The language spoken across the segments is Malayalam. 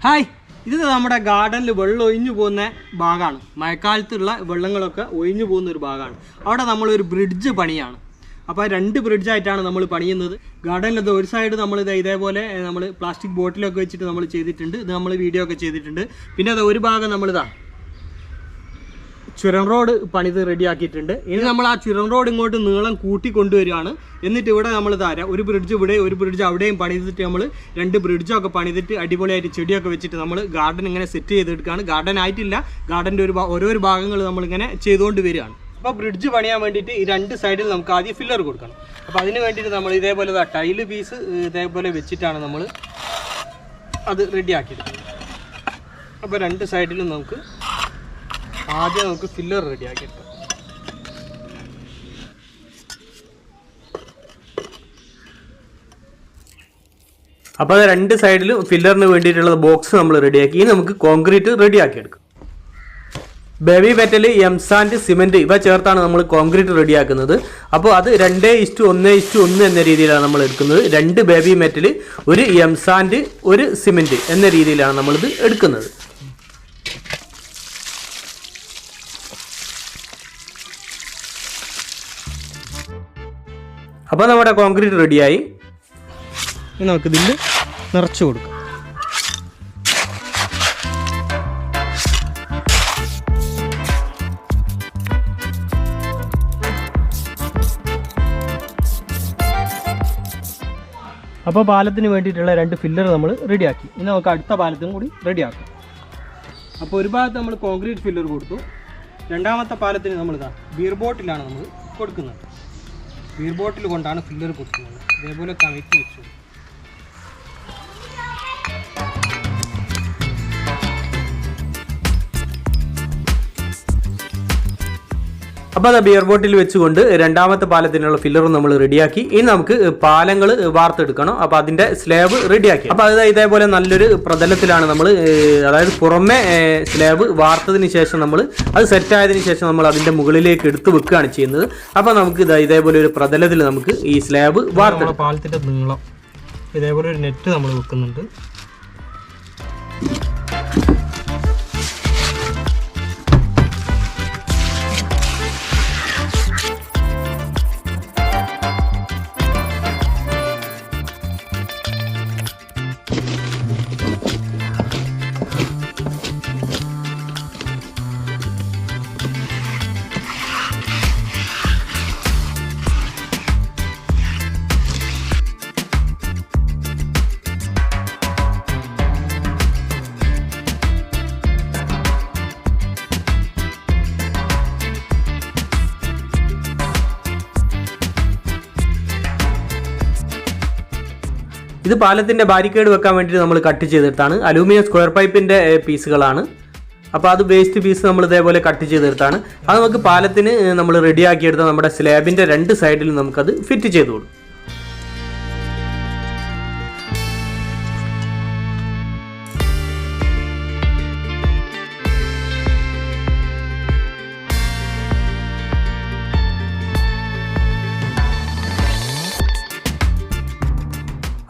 ഹായ്, ഇത് നമ്മുടെ ഗാർഡനിൽ വെള്ളം ഒഴിഞ്ഞു പോകുന്ന ഭാഗമാണ്. മഴക്കാലത്തുള്ള വെള്ളങ്ങളൊക്കെ ഒഴിഞ്ഞു പോകുന്ന ഒരു ഭാഗമാണ്. അവിടെ നമ്മളൊരു ബ്രിഡ്ജ് പണിയാണ്. അപ്പോൾ 2 ബ്രിഡ്ജായിട്ടാണ് നമ്മൾ പണിയുന്നത്. ഗാർഡനിലത് ഒരു സൈഡ് നമ്മൾ ഇതേപോലെ നമ്മൾ പ്ലാസ്റ്റിക് ബോട്ടിലൊക്കെ വെച്ചിട്ട് നമ്മൾ ചെയ്തിട്ടുണ്ട്. ഇത് നമ്മൾ വീഡിയോ ഒക്കെ ചെയ്തിട്ടുണ്ട്. പിന്നെ അത് ഒരു ഭാഗം നമ്മളിതാ ചുരം റോഡ് പണിത് റെഡിയാക്കിയിട്ടുണ്ട്. ഇനി നമ്മൾ ആ ചുരം റോഡ് ഇങ്ങോട്ട് നീളം കൂട്ടി കൊണ്ടുവരികയാണ്. എന്നിട്ട് ഇവിടെ നമ്മൾ ഒരു ബ്രിഡ്ജ് ഇവിടെ ഒരു ബ്രിഡ്ജ് അവിടെയും പണിതിട്ട് നമ്മൾ 2 ബ്രിഡ്ജൊക്കെ പണിതിട്ട് അടിപൊളിയായിട്ട് ചെടിയൊക്കെ വെച്ചിട്ട് നമ്മൾ ഗാർഡൻ ഇങ്ങനെ സെറ്റ് ചെയ്തെടുക്കുകയാണ്. ഗാർഡൻ ആയിട്ടില്ല, ഗാർഡൻ്റെ ഓരോരോ ഭാഗങ്ങൾ നമ്മളിങ്ങനെ ചെയ്തുകൊണ്ട് വരികയാണ്. അപ്പോൾ ബ്രിഡ്ജ് പണിയാൻ വേണ്ടിയിട്ട് ഈ 2 സൈഡിൽ നമുക്ക് ആദ്യം ഫില്ലർ കൊടുക്കണം. അപ്പോൾ അതിന് വേണ്ടിയിട്ട് നമ്മൾ ഇതേപോലെ ടൈല് പീസ് ഇതേപോലെ വെച്ചിട്ടാണ് നമ്മൾ അത് റെഡിയാക്കിയെടുക്കുന്നത്. അപ്പോൾ 2 സൈഡിലും നമുക്ക് ആദ്യം നമുക്ക് ഫില്ലർ റെഡിയാക്കിയെടുക്കാം. അപ്പോൾ അത് 2 സൈഡിലും ഫില്ലറിന് വേണ്ടിയിട്ടുള്ള ബോക്സ് നമ്മൾ റെഡിയാക്കി. ഇനി നമുക്ക് കോൺക്രീറ്റ് റെഡിയാക്കിയെടുക്കാം. ബേബി മെറ്റൽ, എംസാൻഡ്, സിമെൻറ്റ് ഇവ ചേർത്താണ് നമ്മൾ കോൺക്രീറ്റ് റെഡിയാക്കുന്നത്. അപ്പോൾ അത് 2:1:1 എന്ന രീതിയിലാണ് നമ്മൾ എടുക്കുന്നത്. 2 ബേബി മെറ്റൽ, 1 എംസാൻഡ്, 1 സിമെൻറ്റ് എന്ന രീതിയിലാണ് നമ്മളിത് എടുക്കുന്നത്. അപ്പോൾ നമ്മുടെ കോൺക്രീറ്റ് റെഡിയായി. നമുക്കിതിൽ നിറച്ച് കൊടുക്കാം. അപ്പോൾ പാലത്തിന് വേണ്ടിയിട്ടുള്ള 2 ഫില്ലർ നമ്മൾ റെഡിയാക്കി. ഇനി നമുക്ക് അടുത്ത പാലത്തിനും കൂടി റെഡിയാക്കാം. അപ്പോൾ ഒരു ഭാഗത്ത് നമ്മൾ കോൺക്രീറ്റ് ഫില്ലർ കൊടുത്തു. രണ്ടാമത്തെ പാലത്തിന് നമ്മളിതാ ബീർ ബോട്ടിലാണ് നമ്മൾ കൊടുക്കുന്നത്. ബീർ ബോട്ടിൽ കൊണ്ടാണ് ഫില്ലർ കൊടുക്കുന്നത്. ഇതേപോലെ കമഴ്ത്തി വെച്ചു. അപ്പോൾ അത് ബിയർ ബോട്ടിൽ വെച്ചുകൊണ്ട് രണ്ടാമത്തെ പാലത്തിനുള്ള ഫില്ലറും നമ്മൾ റെഡിയാക്കി. ഇനി നമുക്ക് പാലങ്ങൾ വാർത്തെടുക്കണം. അപ്പോൾ അതിൻ്റെ സ്ലാബ് റെഡിയാക്കി. അപ്പോൾ അത് ഇതേപോലെ നല്ലൊരു പ്രതലത്തിലാണ് നമ്മൾ, അതായത് പുറമെ സ്ലാബ് വാർത്തതിന് ശേഷം നമ്മൾ അത് സെറ്റായതിനു ശേഷം നമ്മൾ അതിൻ്റെ മുകളിലേക്ക് എടുത്ത് വെക്കുകയാണ് ചെയ്യുന്നത്. അപ്പോൾ നമുക്ക് ഇതേപോലെ ഒരു പ്രതലത്തിൽ നമുക്ക് ഈ സ്ലാബ് വാർത്തെടുക്കാം. പാലത്തിൻ്റെ നീളം ഇതേപോലെ ഒരു നെറ്റ് നമ്മൾ വെക്കുന്നുണ്ട്. ഇത് പാലത്തിൻ്റെ ബാരിക്കേഡ് വെക്കാൻ വേണ്ടിയിട്ട് നമ്മൾ കട്ട് ചെയ്തെടുത്താണ്. അലൂമിനിയം സ്ക്വയർ പൈപ്പിൻ്റെ പീസുകളാണ്. അപ്പോൾ അത് വേസ്റ്റ് പീസ് നമ്മൾ ഇതേപോലെ കട്ട് ചെയ്തെടുത്താണ്. അത് നമുക്ക് പാലത്തിന് നമ്മൾ റെഡിയാക്കിയെടുത്ത നമ്മുടെ സ്ലാബിൻ്റെ 2 സൈഡിലും നമുക്കത് ഫിറ്റ് ചെയ്ത് കൊടുക്കും.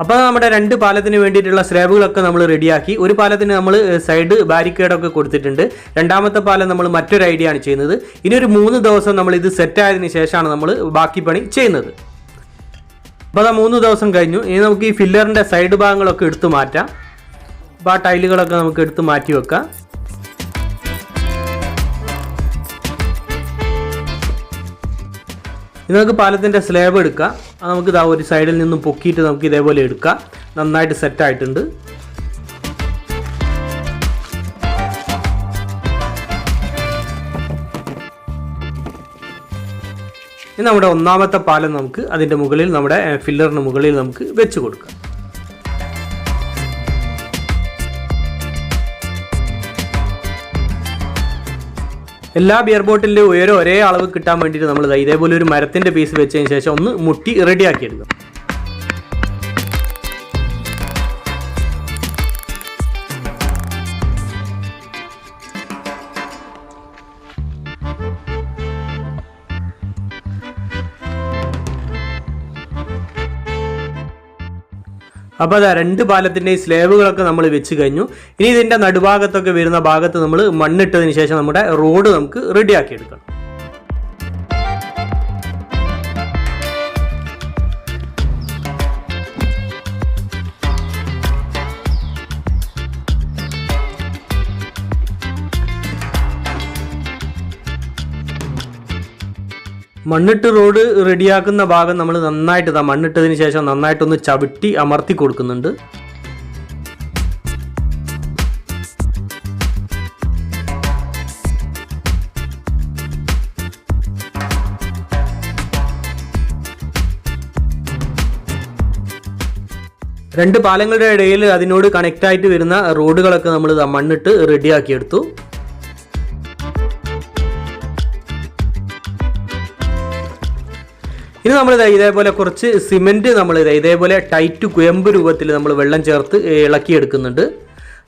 അപ്പോൾ നമ്മുടെ 2 പാലത്തിന് വേണ്ടിയിട്ടുള്ള സ്ലാബുകളൊക്കെ നമ്മൾ റെഡിയാക്കി. ഒരു പാലത്തിന് നമ്മൾ സൈഡ് ബാരിക്കേഡൊക്കെ കൊടുത്തിട്ടുണ്ട്. രണ്ടാമത്തെ പാലം നമ്മൾ മറ്റൊരു ഐഡിയ ആണ് ചെയ്യുന്നത്. ഇനി ഒരു 3 ദിവസം നമ്മൾ ഇത് സെറ്റായതിനു ശേഷമാണ് നമ്മൾ ബാക്കി പണി ചെയ്യുന്നത്. അപ്പോൾ അത് 3 ദിവസം കഴിഞ്ഞു. ഇനി നമുക്ക് ഈ ഫില്ലറിൻ്റെ സൈഡ് ഭാഗങ്ങളൊക്കെ എടുത്ത് മാറ്റാം. അപ്പോൾ ആ ടൈലുകളൊക്കെ നമുക്ക് എടുത്ത് മാറ്റി വെക്കാം. ഇത് നമുക്ക് പാലത്തിൻ്റെ സ്ലാബ് എടുക്കാം. അത് നമുക്ക് ഒരു സൈഡിൽ നിന്നും പൊക്കിയിട്ട് നമുക്ക് ഇതേപോലെ എടുക്കാം. നന്നായിട്ട് സെറ്റായിട്ടുണ്ട്. ഇനി നമ്മുടെ ഒന്നാമത്തെ പാലം നമുക്ക് അതിൻ്റെ മുകളിൽ നമ്മുടെ ഫില്ലറിന് മുകളിൽ നമുക്ക് വെച്ച് കൊടുക്കാം. എല്ലാ ബിയർ ബോട്ടിലും ഉയരം ഒരേ അളവ് കിട്ടാൻ വേണ്ടിയിട്ട് നമ്മൾ ഇതേപോലെ ഒരു മരത്തിൻ്റെ പീസ് വെച്ചതിന് ശേഷം ഒന്ന് മുട്ടി റെഡിയാക്കിയെടുക്കും. അപ്പോൾ അതാ 2 പാലത്തിൻ്റെയും സ്ലേബുകളൊക്കെ നമ്മൾ വെച്ച് കഴിഞ്ഞു. ഇനി ഇതിൻ്റെ നടുഭാഗത്തൊക്കെ വരുന്ന ഭാഗത്ത് നമ്മൾ മണ്ണിട്ടതിന് ശേഷം നമ്മുടെ റോഡ് നമുക്ക് റെഡിയാക്കി എടുക്കണം. മണ്ണിട്ട് റോഡ് റെഡിയാക്കുന്ന ഭാഗം നമ്മൾ നന്നായിട്ട് മണ്ണിട്ടതിന് ശേഷം നന്നായിട്ടൊന്ന് ചവിട്ടി അമർത്തി കൊടുക്കുന്നുണ്ട്. രണ്ട് പാലങ്ങളുടെ ഇടയിൽ അതിനോട് കണക്റ്റായിട്ട് വരുന്ന റോഡുകളൊക്കെ നമ്മൾ മണ്ണിട്ട് റെഡിയാക്കിയെടുത്തു. ഇനി നമ്മൾ ഇതേപോലെ കുറച്ച് സിമെൻറ്റ് ഇതേപോലെ ടൈറ്റ് കുയമ്പ് രൂപത്തിൽ നമ്മൾ വെള്ളം ചേർത്ത് ഇളക്കിയെടുക്കുന്നുണ്ട്.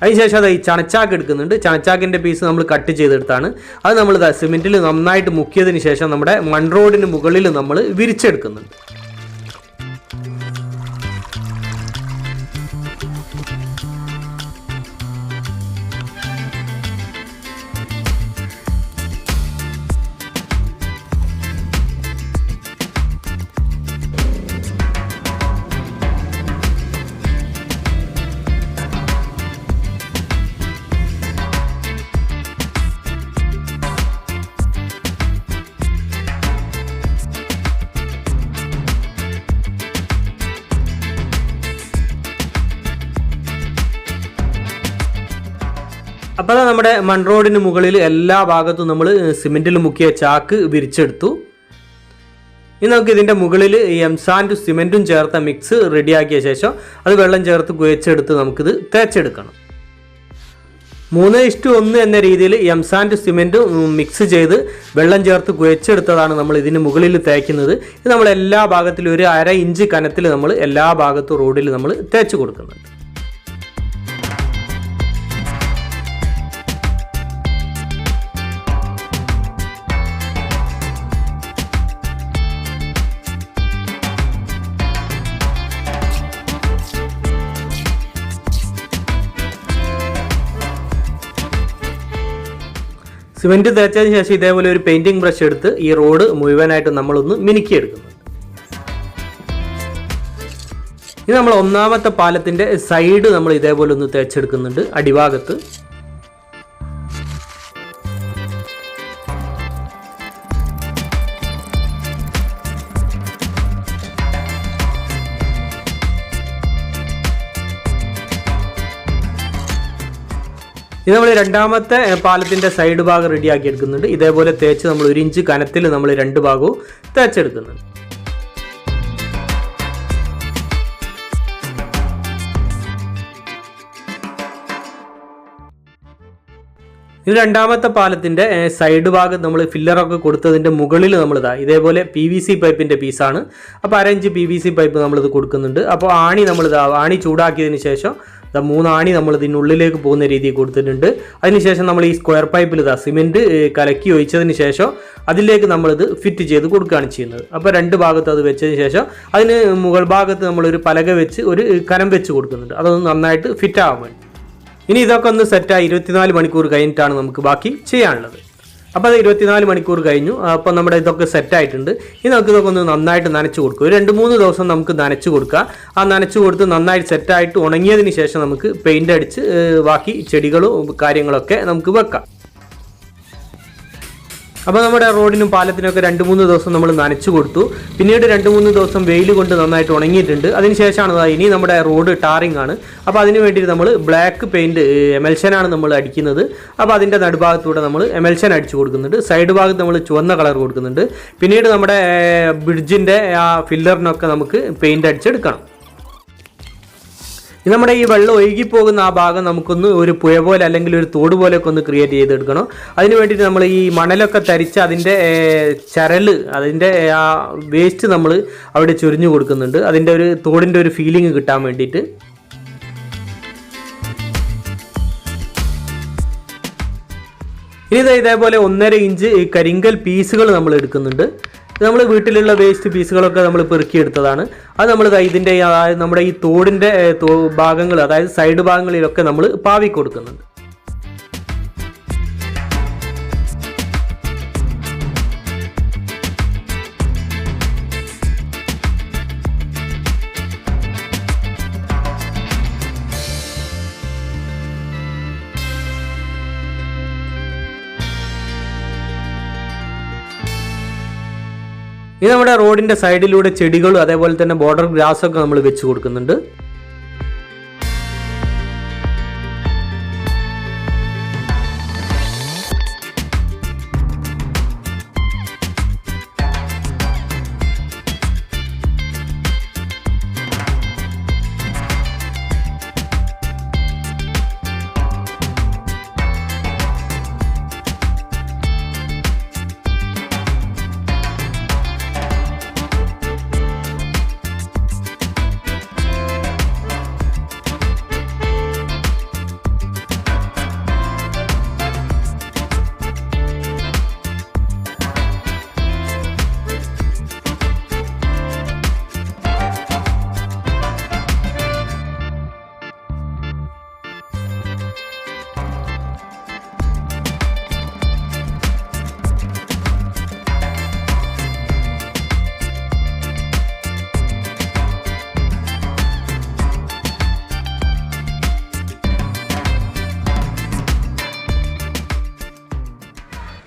അതിനുശേഷം ഈ ചണച്ചാക്ക് എടുക്കുന്നുണ്ട്. ചണച്ചാക്കിൻ്റെ പീസ് നമ്മൾ കട്ട് ചെയ്തെടുത്താണ്. അത് നമ്മൾ സിമെൻറ്റിൽ നന്നായിട്ട് മുക്കിയതിന് ശേഷം നമ്മുടെ മൺറോഡിന് മുകളിൽ നമ്മൾ വിരിച്ചെടുക്കുന്നുണ്ട്. അപ്പോൾ നമ്മുടെ മൺറോഡിന് മുകളിൽ എല്ലാ ഭാഗത്തും നമ്മൾ സിമെൻറ്റിൽ മുക്കിയ ചാക്ക് വിരിച്ചെടുത്തു. ഇനി നമുക്ക് ഇതിൻ്റെ മുകളിൽ എംസാൻഡും സിമെൻറ്റും ചേർത്ത മിക്സ് റെഡിയാക്കിയ ശേഷം അത് വെള്ളം ചേർത്ത് കുഴച്ചെടുത്ത് നമുക്കിത് തേച്ചെടുക്കണം. 3:1 എന്ന രീതിയിൽ എംസാൻഡ് സിമെൻറ്റും മിക്സ് ചെയ്ത് വെള്ളം ചേർത്ത് കുഴച്ചെടുത്തതാണ് നമ്മൾ ഇതിന് മുകളിൽ തേക്കുന്നത്. ഇത് നമ്മൾ എല്ലാ ഭാഗത്തിലും 1/2 ഇഞ്ച് കനത്തിൽ നമ്മൾ എല്ലാ ഭാഗത്തും റോഡിൽ നമ്മൾ തേച്ച് കൊടുക്കുന്നുണ്ട്. സിമെൻറ്റ് തേച്ചതിന് ശേഷം ഇതേപോലെ ഒരു പെയിൻറ്റിങ് ബ്രഷ് എടുത്ത് ഈ റോഡ് മുഴുവനായിട്ട് നമ്മളൊന്ന് മിനുക്കിയെടുക്കുന്നു. ഇനി നമ്മൾ 1ാമത്തെ പാലത്തിൻ്റെ സൈഡ് നമ്മൾ ഇതേപോലെ ഒന്ന് തേച്ചെടുക്കുന്നുണ്ട് അടിഭാഗത്ത്. ഇത് നമ്മൾ 2ാമത്തെ പാലത്തിൻ്റെ സൈഡ് ഭാഗം റെഡിയാക്കി എടുക്കുന്നുണ്ട്. ഇതേപോലെ തേച്ച് നമ്മൾ 1 ഇഞ്ച് കനത്തിൽ നമ്മൾ 2 ഭാഗവും തേച്ചെടുക്കുന്നുണ്ട്. ഇത് 2ാമത്തെ പാലത്തിൻ്റെ സൈഡ് ഭാഗം നമ്മൾ ഫില്ലറൊക്കെ കൊടുത്തതിൻ്റെ മുകളിൽ ഇതേപോലെ PVC പൈപ്പിൻ്റെ പീസാണ്. അപ്പോൾ 1/2 ഇഞ്ച് PVC പൈപ്പ് നമ്മളിത് കൊടുക്കുന്നുണ്ട്. അപ്പോൾ ആണി ചൂടാക്കിയതിന് ശേഷം 3 ആണി നമ്മൾ ഇതിനുള്ളിലേക്ക് പോകുന്ന രീതിയിൽ കൊടുത്തിട്ടുണ്ട്. അതിനുശേഷം നമ്മൾ ഈ സ്ക്വയർ പൈപ്പിൽ സിമെൻറ്റ് കലക്കി ഒഴിച്ചതിന് ശേഷം അതിലേക്ക് നമ്മളിത് ഫിറ്റ് ചെയ്ത് കൊടുക്കുകയാണ് ചെയ്യുന്നത്. അപ്പോൾ 2 ഭാഗത്ത് അത് വെച്ചതിന് ശേഷം അതിന് മുകൾ ഭാഗത്ത് നമ്മളൊരു പലക വെച്ച് ഒരു കനം വെച്ച് കൊടുക്കുന്നുണ്ട്. അതൊന്ന് നന്നായിട്ട് ഫിറ്റ് ആവാൻ വേണ്ടി. ഇനി ഇതൊക്കെ ഒന്ന് സെറ്റായി 24 മണിക്കൂർ കഴിഞ്ഞിട്ടാണ് നമുക്ക് ബാക്കി ചെയ്യാനുള്ളത്. അപ്പോൾ അത് 24 മണിക്കൂർ കഴിഞ്ഞു. അപ്പോൾ നമ്മുടെ ഇതൊക്കെ സെറ്റായിട്ടുണ്ട്. ഇനി നമുക്ക് ഇതൊക്കെ ഒന്ന് നന്നായിട്ട് നനച്ച് കൊടുക്കുക. ഒരു 2-3 ദിവസം നമുക്ക് നനച്ച് കൊടുക്കുക. ആ നനച്ച് കൊടുത്ത് നന്നായിട്ട് സെറ്റായിട്ട് ഉണങ്ങിയതിന് ശേഷം നമുക്ക് പെയിൻ്റ് അടിച്ച് ബാക്കി ചെടികളും കാര്യങ്ങളൊക്കെ നമുക്ക് വെക്കാം. അപ്പോൾ നമ്മുടെ റോഡിനും പാലത്തിനൊക്കെ 2-3 ദിവസം നമ്മൾ നനച്ചു കൊടുത്തു. പിന്നീട് 2-3 ദിവസം വെയിൽ കൊണ്ട് നന്നായിട്ട് ഉണങ്ങിയിട്ടുണ്ട്. അതിനുശേഷമാണ് ഇനി നമ്മുടെ റോഡ് ടാറിംഗ് ആണ്. അപ്പോൾ അതിന് വേണ്ടിയിട്ട് നമ്മൾ ബ്ലാക്ക് പെയിൻറ്റ് എമൽഷനാണ് നമ്മൾ അടിക്കുന്നത്. അപ്പോൾ അതിൻ്റെ നടുഭാഗത്തൂടെ നമ്മൾ എമൽഷൻ അടിച്ചു കൊടുക്കുന്നുണ്ട്. സൈഡ് ഭാഗത്ത് നമ്മൾ ചുവന്ന കളർ കൊടുക്കുന്നുണ്ട്. പിന്നീട് നമ്മുടെ ബ്രിഡ്ജിൻ്റെ ആ ഫില്ലറിനൊക്കെ നമുക്ക് പെയിൻറ്റ് അടിച്ചെടുക്കണം. നമ്മുടെ ഈ വെള്ളം ഒഴുകിപ്പോകുന്ന ആ ഭാഗം നമുക്കൊന്ന് ഒരു പുഴ പോലെ അല്ലെങ്കിൽ ഒരു തോട് പോലെയൊക്കെ ഒന്ന് ക്രിയേറ്റ് ചെയ്തെടുക്കണം. അതിന് വേണ്ടിയിട്ട് നമ്മൾ ഈ മണലൊക്കെ തരിച്ച് അതിൻ്റെ ചരല് അതിൻ്റെ ആ വേസ്റ്റ് നമ്മൾ അവിടെ ചൊരിഞ്ഞു കൊടുക്കുന്നുണ്ട്. അതിൻ്റെ ഒരു തോടിൻ്റെ ഒരു ഫീലിംഗ് കിട്ടാൻ വേണ്ടിയിട്ട്. ഇനി ഇതേപോലെ 1.5 ഇഞ്ച് കരിങ്കൽ പീസുകൾ നമ്മൾ എടുക്കുന്നുണ്ട്. ഇത് നമ്മൾ വീട്ടിലുള്ള വേസ്റ്റ് പീസുകളൊക്കെ നമ്മൾ പെറുക്കിയെടുത്തതാണ്. അത് നമ്മൾ ഇതിൻ്റെ നമ്മുടെ ഈ തോടിൻ്റെ ഭാഗങ്ങൾ, അതായത് സൈഡ് ഭാഗങ്ങളിലൊക്കെ നമ്മൾ പാവി കൊടുക്കുന്നുണ്ട്. ഇത് നമ്മുടെ റോഡിൻ്റെ സൈഡിലൂടെ ചെടികളും അതേപോലെ തന്നെ ബോർഡർ ഗ്രാസൊക്കെ നമ്മൾ വെച്ച് കൊടുക്കുന്നുണ്ട്.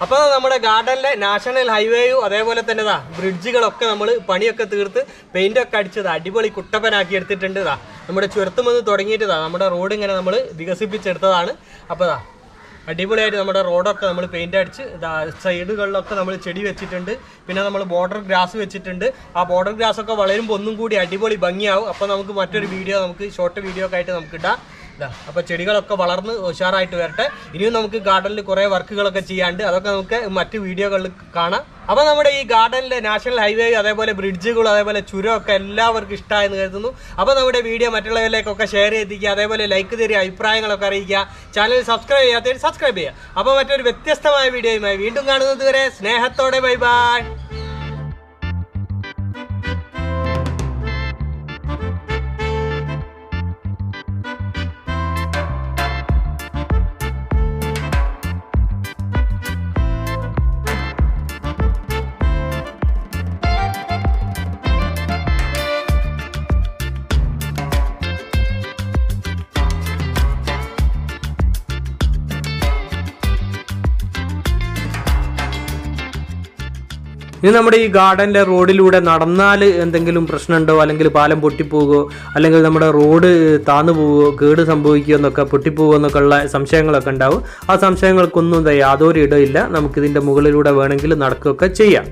അപ്പോൾ നമ്മുടെ ഗാർഡനിലെ നാഷണൽ ഹൈവേയും അതേപോലെ തന്നെ ബ്രിഡ്ജുകളൊക്കെ നമ്മൾ പണിയൊക്കെ തീർത്ത് പെയിൻ്റൊക്കെ അടിച്ചത് അടിപൊളി കുട്ടപ്പനാക്കി എടുത്തിട്ടുണ്ട്. നമ്മുടെ ചുരത്തുമെന്ന് തുടങ്ങിയിട്ട് നമ്മുടെ റോഡ് ഇങ്ങനെ നമ്മൾ വികസിപ്പിച്ചെടുത്തതാണ്. അപ്പോൾ അടിപൊളിയായിട്ട് നമ്മുടെ റോഡൊക്കെ നമ്മൾ പെയിൻ്റ് അടിച്ച് സൈഡുകളിലൊക്കെ നമ്മൾ ചെടി വെച്ചിട്ടുണ്ട്. പിന്നെ നമ്മൾ ബോർഡർ ഗ്രാസ് വെച്ചിട്ടുണ്ട്. ആ ബോർഡർ ഗ്രാസ് ഒക്കെ വളരുമ്പോൾ ഒന്നും കൂടി അടിപൊളി ഭംഗിയാവും. അപ്പോൾ നമുക്ക് മറ്റൊരു വീഡിയോ, നമുക്ക് ഷോർട്ട് വീഡിയോ ഒക്കെ ആയിട്ട് നമുക്ക് ഇടാം. അപ്പോൾ ചെടികളൊക്കെ വളർന്ന് ഉഷാറായിട്ട് വരട്ടെ. ഇനിയും നമുക്ക് ഗാർഡനിൽ കുറേ വർക്കുകളൊക്കെ ചെയ്യാണ്ട്, അതൊക്കെ നമുക്ക് മറ്റ് വീഡിയോകളിൽ കാണാം. അപ്പോൾ നമ്മുടെ ഈ ഗാർഡനിലെ നാഷണൽ ഹൈവേ അതേപോലെ ബ്രിഡ്ജുകളും അതേപോലെ ചുരമൊക്കെ എല്ലാവർക്കും ഇഷ്ടമായെന്ന് കരുതുന്നു. അപ്പോൾ നമ്മുടെ വീഡിയോ മറ്റുള്ളവരിലേക്കൊക്കെ ഷെയർ ചെയ്തിരിക്കുക, അതേപോലെ ലൈക്ക് തരിക, അഭിപ്രായങ്ങളൊക്കെ അറിയിക്കുക. ചാനൽ സബ്സ്ക്രൈബ് ചെയ്യാത്തവർ സബ്സ്ക്രൈബ് ചെയ്യുക. അപ്പോൾ മറ്റൊരു വ്യത്യസ്തമായ വീഡിയോയുമായി വീണ്ടും കാണുന്നത് വരെ സ്നേഹത്തോടെ ബൈ ബൈ. ഇനി നമ്മുടെ ഈ ഗാർഡനിലെ റോഡിലൂടെ നടന്നാൽ എന്തെങ്കിലും പ്രശ്നമുണ്ടോ, അല്ലെങ്കിൽ പാലം പൊട്ടിപ്പോകുമോ, അല്ലെങ്കിൽ നമ്മുടെ റോഡ് താന്നു പോവുകയോ, കേട് സംഭവിക്കുകയോ എന്നൊക്കെ, പൊട്ടിപ്പോകുമോ എന്നൊക്കെ ഉള്ള സംശയങ്ങളൊക്കെ ഉണ്ടാവും. ആ സംശയങ്ങൾക്കൊന്നും യാതൊരു ഇടമില്ല. നമുക്കിതിൻ്റെ മുകളിലൂടെ വേണമെങ്കിൽ നടക്കുകയൊക്കെ ചെയ്യാം.